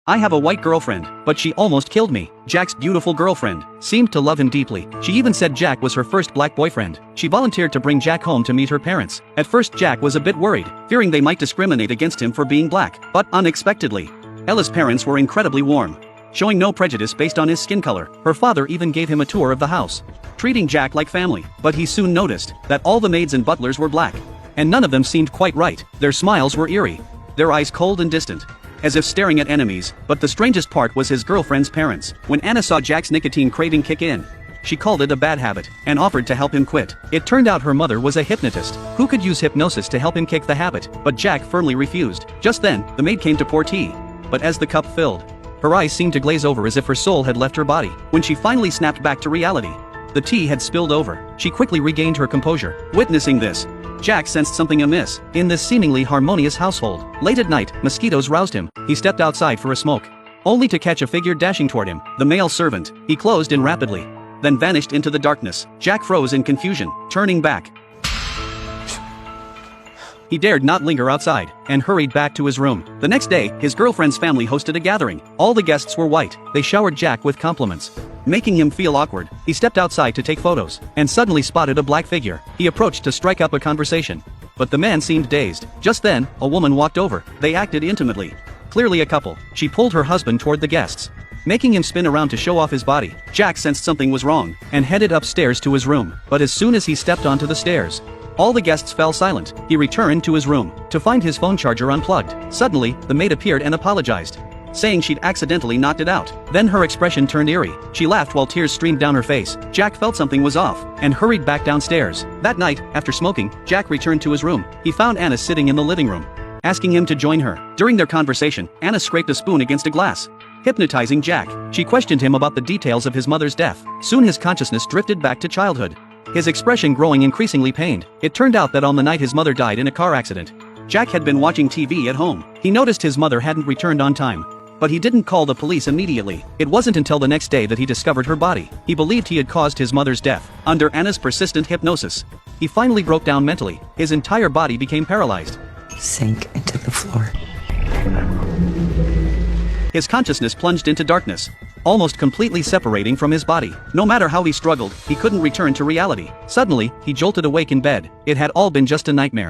I have a white girlfriend, but she almost killed me. Jack's beautiful girlfriend seemed to love him deeply. She even said Jack was her first black boyfriend. She volunteered to bring Jack home to meet her parents. At first Jack was a bit worried, fearing they might discriminate against him for being black, but unexpectedly, Ella's parents were incredibly warm, showing no prejudice based on his skin color. Her father even gave him a tour of the house, treating Jack like family. But he soon noticed that all the maids and butlers were black, and none of them seemed quite right. Their smiles were eerie, their eyes cold and distant, as if staring at enemies. But the strangest part was his girlfriend's parents. When Anna saw Jack's nicotine craving kick in, she called it a bad habit and offered to help him quit. It turned out her mother was a hypnotist who could use hypnosis to help him kick the habit, but Jack firmly refused. Just then, the maid came to pour tea, but as the cup filled, her eyes seemed to glaze over as if her soul had left her body. When she finally snapped back to reality, the tea had spilled over. She quickly regained her composure. Witnessing this, Jack sensed something amiss in this seemingly harmonious household. Late at night, mosquitoes roused him. He stepped outside for a smoke, only to catch a figure dashing toward him. The male servant. He closed in rapidly, then vanished into the darkness. Jack froze in confusion, turning back. He dared not linger outside, and hurried back to his room. The next day, his girlfriend's family hosted a gathering. All the guests were white. They showered Jack with compliments, making him feel awkward. He stepped outside to take photos, and suddenly spotted a black figure. He approached to strike up a conversation, but the man seemed dazed. Just then, a woman walked over. They acted intimately, clearly a couple. She pulled her husband toward the guests, making him spin around to show off his body. Jack sensed something was wrong, and headed upstairs to his room. But as soon as he stepped onto the stairs, all the guests fell silent. He returned to his room, to find his phone charger unplugged. Suddenly, the maid appeared and apologized, saying she'd accidentally knocked it out. Then her expression turned eerie. She laughed while tears streamed down her face. Jack felt something was off, and hurried back downstairs. That night, after smoking, Jack returned to his room. He found Anna sitting in the living room, asking him to join her. During their conversation, Anna scraped a spoon against a glass, hypnotizing Jack. She questioned him about the details of his mother's death. Soon his consciousness drifted back to childhood, his expression growing increasingly pained. It turned out that on the night his mother died in a car accident, Jack had been watching TV at home. He noticed his mother hadn't returned on time, but he didn't call the police immediately. It wasn't until the next day that he discovered her body. He believed he had caused his mother's death. Under Anna's persistent hypnosis, he finally broke down mentally. His entire body became paralyzed, sank into the floor. His consciousness plunged into darkness, almost completely separating from his body. No matter how he struggled, he couldn't return to reality. Suddenly, he jolted awake in bed. It had all been just a nightmare.